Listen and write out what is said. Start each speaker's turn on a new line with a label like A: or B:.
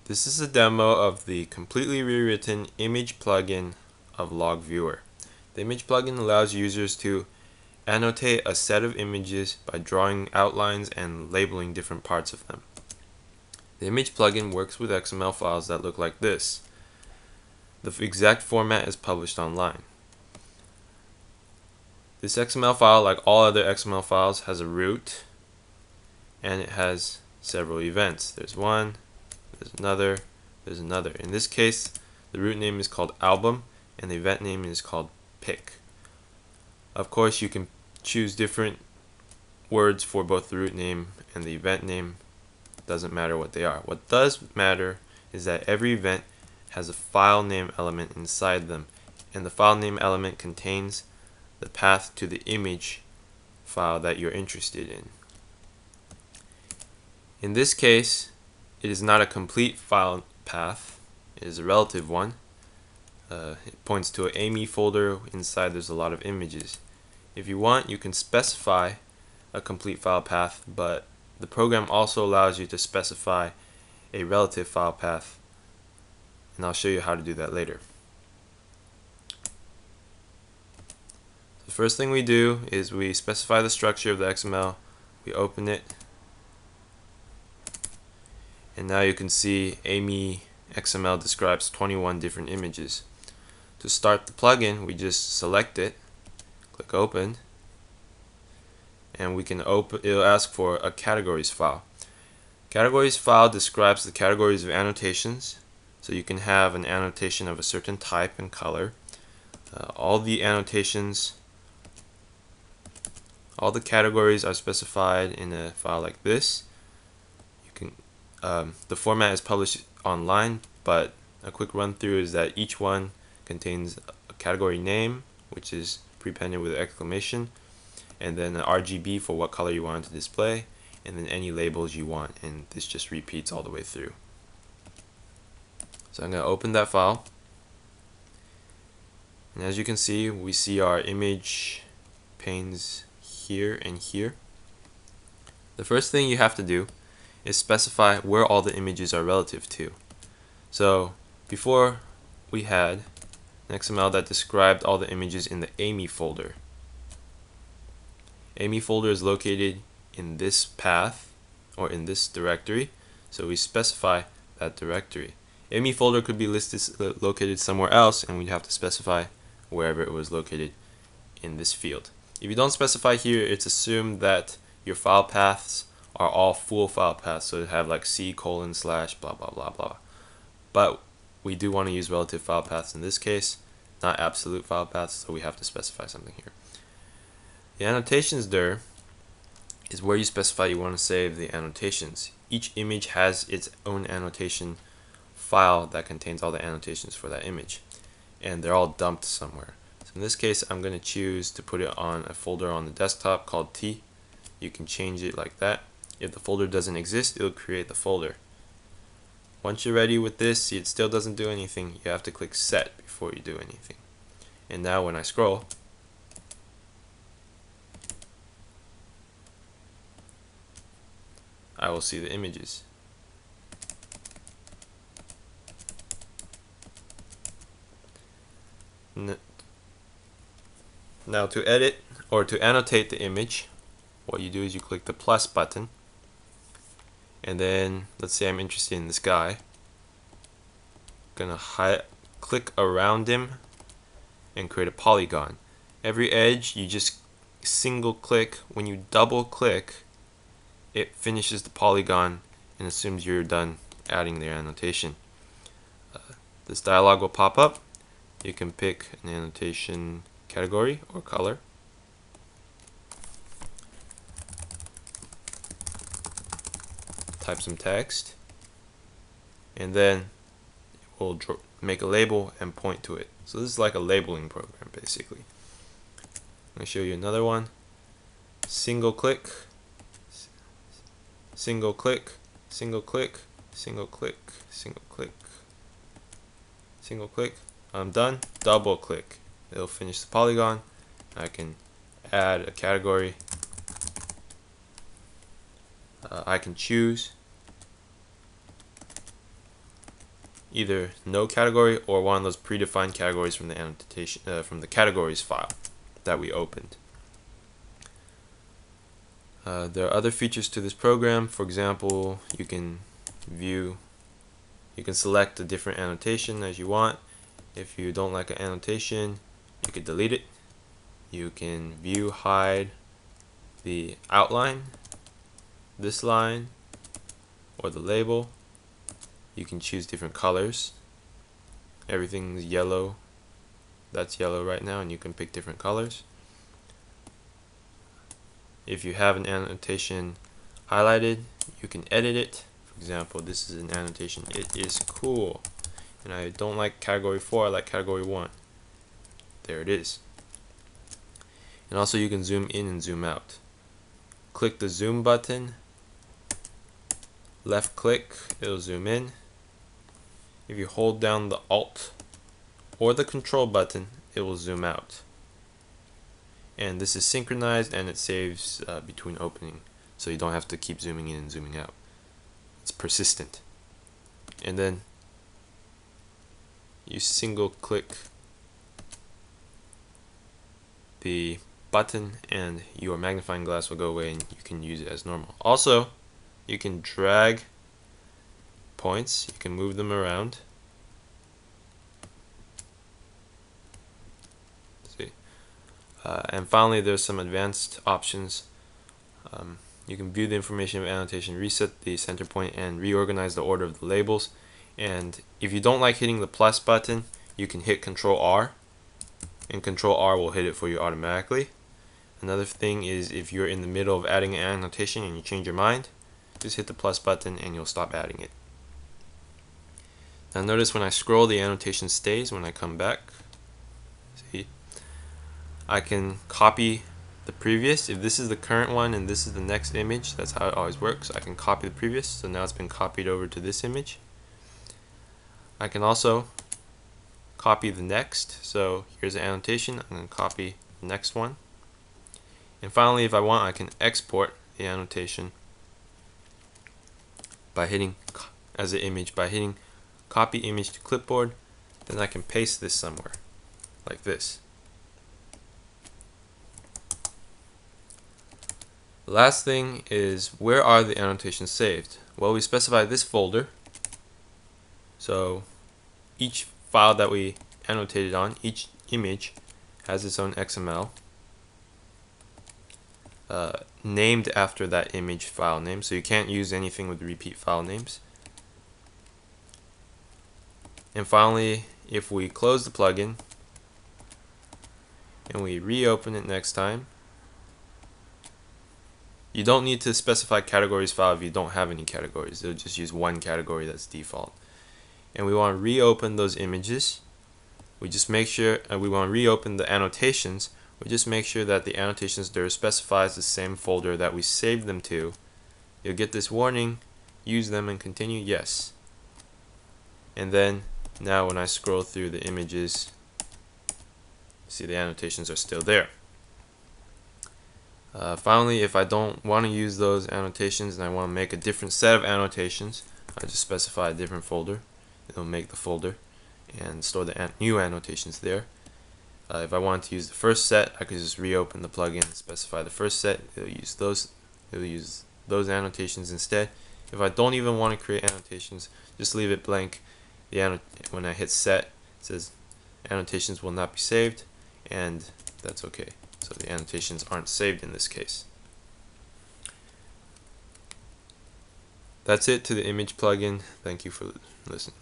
A: This is a demo of the completely rewritten image plugin of Logviewer. The image plugin allows users to annotate a set of images by drawing outlines and labeling different parts of them. The image plugin works with XML files that look like this. The exact format is published online. This XML file, like all other XML files, has a root and it has several events. There's one, there's another, there's another. In this case, the root name is called album and the event name is called pick. Of course, you can choose different words for both the root name and the event name. Doesn't matter what they are. What does matter is that every event has a file name element inside them, and the file name element contains the path to the image file that you're interested in. In this case, it is not a complete file path, it is a relative one. It points to an AMI folder. Inside there's a lot of images. If you want, you can specify a complete file path, but the program also allows you to specify a relative file path, and I'll show you how to do that later. The first thing we do is we specify the structure of the XML, we open it, and now you can see AMI XML describes 21 different images. To start the plugin, we just select it, click open, and we can open. It'll ask for a categories file. Categories file describes the categories of annotations, so you can have an annotation of a certain type and color. All the annotations, all the categories are specified in a file like this. You can the format is published online, but a quick run through is that each one contains a category name, which is prepended with an exclamation, and then an RGB for what color you want it to display, and then any labels you want, and this just repeats all the way through. So I'm going to open that file, and as you can see, we see our image panes here and here. The first thing you have to do is specify where all the images are relative to. So before we had an XML that described all the images in the AMI folder. AMI folder is located in this path or in this directory, so we specify that directory. AMI folder could be located somewhere else, and we'd have to specify wherever it was located in this field. If you don't specify here, it's assumed that your file paths are all full file paths, so they have like C:/ blah blah blah blah. But we do want to use relative file paths in this case, not absolute file paths, so we have to specify something here. The annotations there is where you specify you want to save the annotations. Each image has its own annotation file that contains all the annotations for that image, and they're all dumped somewhere. So in this case, I'm going to choose to put it on a folder on the desktop called T. You can change it like that. If the folder doesn't exist, it'll create the folder. Once you're ready with this, see, it still doesn't do anything. You have to click set before you do anything. And now when I scroll, I will see the images. Now to edit or to annotate the image, what you do is you click the plus button, and then let's say I'm interested in this guy. I'm gonna click around him and create a polygon. Every edge you just single click. When you double click, it finishes the polygon and assumes you're done adding the annotation. This dialog will pop up. You can pick an annotation category or color. Type some text, and then it will make a label and point to it. So this is like a labeling program basically. I'm going to show you another one. Single click, single click, single click, single click, single click, single click. I'm done. Double click. It'll finish the polygon. I can add a category. I can choose either no category or one of those predefined categories from the annotation from the categories file that we opened. There are other features to this program. For example, you can select a different annotation as you want. If you don't like an annotation, you could delete it. You can view, hide the outline, this line, or the label. You can choose different colors. Everything's yellow. That's yellow right now, and you can pick different colors. If you have an annotation highlighted, you can edit it. For example, this is an annotation. It is cool. And I don't like category 4, I like category 1. There it is. And also you can zoom in and zoom out. Click the zoom button, left click, it'll zoom in. If you hold down the Alt or the Control button, it will zoom out. And this is synchronized and it saves between opening, so you don't have to keep zooming in and zooming out. It's persistent. And then you single click the button and your magnifying glass will go away and you can use it as normal. Also, you can drag points, you can move them around. And finally, there's some advanced options. You can view the information of annotation, reset the center point, and reorganize the order of the labels. And if you don't like hitting the plus button, you can hit Control R, and Control R will hit it for you automatically. Another thing is, if you're in the middle of adding an annotation and you change your mind, just hit the plus button and you'll stop adding it. Now notice when I scroll, the annotation stays. When I come back, see, I can copy the previous. If this is the current one and this is the next image, that's how it always works. I can copy the previous, so now it's been copied over to this image. I can also copy the next, so here's the annotation, I'm going to copy the next one. And finally, if I want, I can export the annotation by hitting as an image, by hitting copy image to clipboard. Then I can paste this somewhere like this. The last thing is, where are the annotations saved? Well, we specify this folder. So each file that we annotated on, each image, has its own XML named after that image file name. So you can't use anything with repeat file names. And finally, if we close the plugin and we reopen it next time, you don't need to specify categories file if you don't have any categories. It'll just use one category that's default. And we want to reopen those images. We just make sure, we want to reopen the annotations. We just make sure that the annotations there specifies the same folder that we saved them to. You'll get this warning, use them and continue, yes. And then now when I scroll through the images, see the annotations are still there. Finally, if I don't want to use those annotations and I want to make a different set of annotations, I just specify a different folder. It'll make the folder and store the new annotations there. If I want to use the first set, I could just reopen the plugin and specify the first set. It'll use those annotations instead. If I don't even want to create annotations, just leave it blank. When I hit set, it says annotations will not be saved, and that's okay. So the annotations aren't saved in this case. That's it to the image plugin. Thank you for listening.